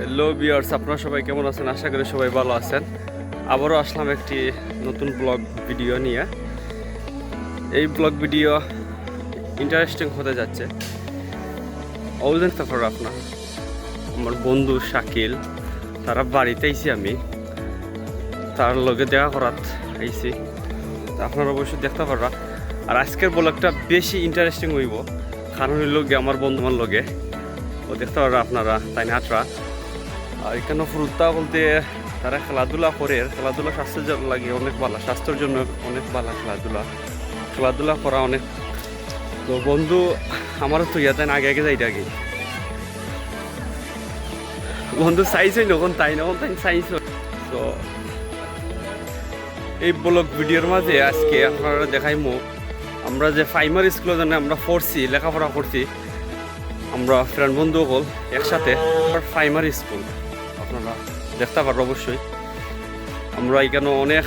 Hello viewers, আপনারা সবাই কেমন আছেন? আশা করি সবাই ভালো আছেন। আবারও আসলাম একটি নতুন ব্লগ ভিডিও নিয়ে। এই ব্লগ ভিডিও ইন্টারেস্টিং হতে যাচ্ছে। অলদিন তারপর আপনার আমার বন্ধু শাকিল তারা বাড়িতে আইছি, আমি তার লগে দেখা করাত আইছি, আপনারা অবশ্যই দেখতে পারবা। আর আজকের ব্লগটা বেশি ইন্টারেস্টিং হইব, কারণ হইল গিয়ে আমার বন্ধু আমার লগে ও দেখতে পারবা আপনারা, তাই না? আর এখানে ফুরুত্তা বলতে তারা খেলাধুলা করে, খেলাধুলা স্বাস্থ্যের জন্য লাগে অনেক ভালো, স্বাস্থ্যের জন্য অনেক ভালো খেলাধুলা করা অনেক। তো বন্ধু আমারও তো ইয়াতেন আগে যাই আগে বন্ধু সাইজ হয় নখন তাই সাইজ। তো এই ব্লগ ভিডিওর মাঝে আজকে আপনারা দেখাইমো আমরা যে প্রাইমারি স্কুলে জানে আমরা পড়ছি, লেখাপড়া করছি, আমরা ফ্রেন্ড বন্ধু হল একসাথে প্রাইমারি স্কুল আপনারা দেখতে পারবো অবশ্যই। আমরা এখানে অনেক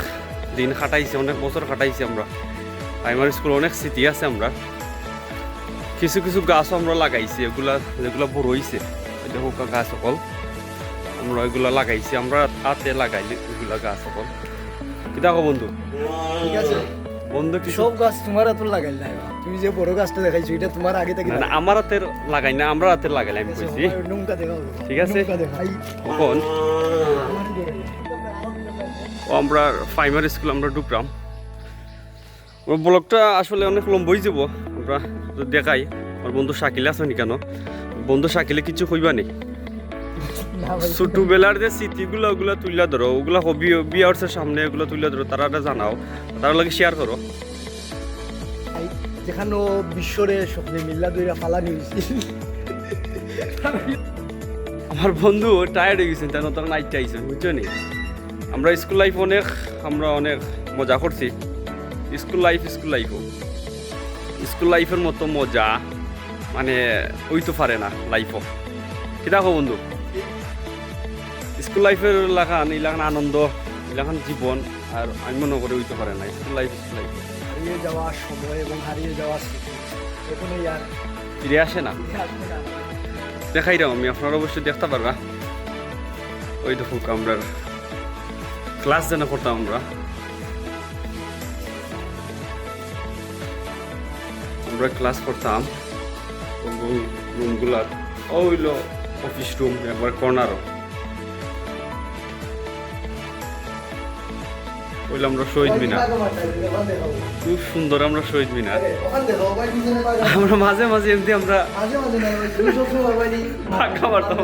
দিন কাটাইছি, অনেক বছর কাটাইছি আমরা প্রাইমারি স্কুল, অনেক স্মৃতি আছে। আমরা কিছু কিছু গাছও আমরা লাগাইছি, যেগুলো বড় হয়েছে দেখো গাছ সকল আমরা এগুলো লাগাইছি, আমরা হাতে লাগাই এগুলা গাছ সকল। কি দেখো বন্ধু, ঠিক আছে বন্ধু কি সব গাছ তোমার হাতে লাগাই না, তুমি যে বড় গাছটা দেখাইছো এটা তোমার আগে থেকে না আমার হাতের লাগাই না, আমরা হাতের লাগাইলে আমি কইছি। নৌকা দেখাও, ঠিক আছে নৌকা দেখাই কখন আমরা প্রাইমারি স্কুল আমরা ঢুকলাম। ব্লগটা আসলে অনেক লম্বা হয়ে যাব, আমরা দেখাই। আমার বন্ধু শাকিলে আছে নি কেন? বন্ধু শাকিলে কিছু কইবা নি? ছোটবেলার যে স্মৃতিগুলো ওগুলো তুলে ধরো, ওগুলো বিয়ার্সের সামনে ওগুলো তুলে ধরো, তারা জানাও, তারা লাগে শেয়ার করো। যেখানে বিশ্বরে স্বপ্নে মিল্লা দইরা ফালানি হয়েছে। আমার বন্ধু টায়ার্ড হয়ে গেছেন, তাই তারা নাইট চাইছে, বুঝছো নি? আমরা স্কুল অনেক মজা করছি। স্কুল লাইফের মতো মজা মানে ওই তো পারে না লাইফও। কি দেখো বন্ধু, স্কুল লাইফের ইলাকান আনন্দ, ইলাকান জীবন, আর আমি মনে করি ওইতে পারে না স্কুল লাইফ। হারিয়ে যাওয়া সময় এবং হারিয়ে যাওয়া স্মৃতি এখনই আর ফিরে আসে না। দেখাই দাও আমি, আপনারা অবশ্যই দেখতে পারবা। ওই দেখো আমরা ক্লাস যেন করতাম, আমরা ক্লাস করতাম রুমগুলার। ওইলো অফিস রুম, একবার কর্নারও ওইলো আমরা শহীদ মিনার, খুব সুন্দর আমরা শহীদ মিনার। আমরা মাঝে মাঝে এমনি আমরা বাগা মারতাম,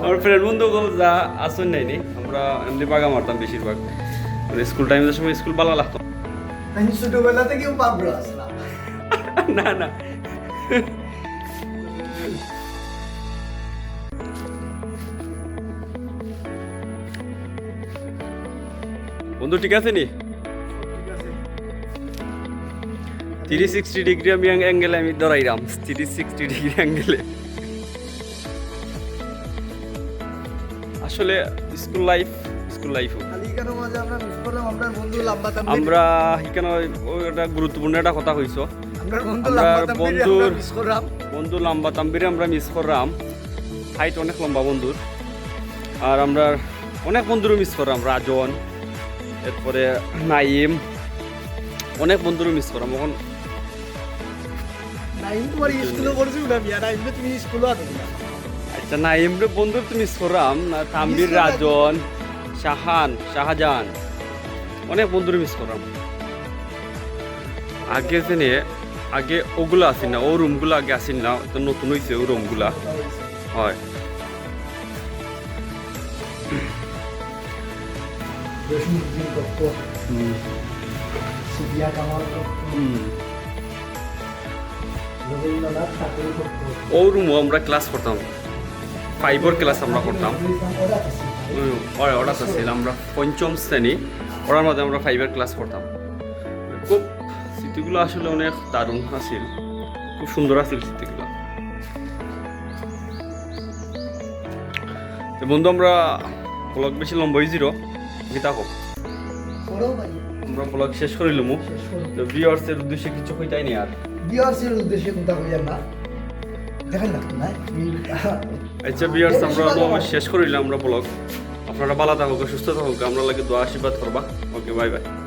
আমার ফ্রেন্ড বন্ধু যা আসন নাইনি, আমরা এমনি বাগা মারতাম বেশিরভাগ। মানে স্কুল টাইমের সময় স্কুল ভালো লাগতো ছোটবেলা থেকেও পাবলো আসলাম না বন্ধু ঠিক আছে নি? 360 ডিগ্রি আমি অ্যাঙ্গেলে আমি ধরাইলাম, 360 ডিগ্রি অ্যাঙ্গেলে। আসলে স্কুল লাইফ আমরা এখানে একটা গুরুত্বপূর্ণ একটা কথা কইছো, বন্ধু লম্বা তাম্বিরে আমরা মিস করলাম। হাইট অনেক লম্বা বন্ধুর, আর আমরা অনেক বন্ধুরও মিস করলাম, রাজন, এরপরে নাইম, অনেক বন্ধুরও মিস করলাম। এখন আচ্ছা নাইম রে বন্ধুর তো মিস করলাম না, তাম্বির, রাজন, শাহজাহান, অনেক বন্ধুরও মিস করলাম। আগে ওগুলো আসেন না, ও রুমগুলো আগে আসেন না, তো নতুন হয়েছে ও রুমগুলা। হয় ও রুমও আমরা ক্লাস করতাম, 5 ক্লাস আমরা করতাম। ওরা ছিল আমরা 5ম শ্রেণী, ওরার মধ্যে আমরা 5 ক্লাস করতাম। খুব স্মৃতিগুলো আসলে অনেক দারুণ আছিল, খুব সুন্দর আছিল স্মৃতিগুলো। বন্ধু আমরা ব্লগ বেশি লম্বা হয়েছিল, থাকো আমরা ব্লগ শেষ করিলাম। ভিউয়ার্সের উদ্দেশ্যে কিছু কইতাই নি, আর ভিউয়ার্সের উদ্দেশ্যে কথা কইয়া না, দেখাই লাগতো না আচ্ছা বিয়ার্স আমরা শেষ করিলাম আমরা ব্লগ আপনারা ভালো থাকুক সুস্থ থাকুক আমরা লাগে দোয়া আশীর্বাদ করবা ওকে বাই বাই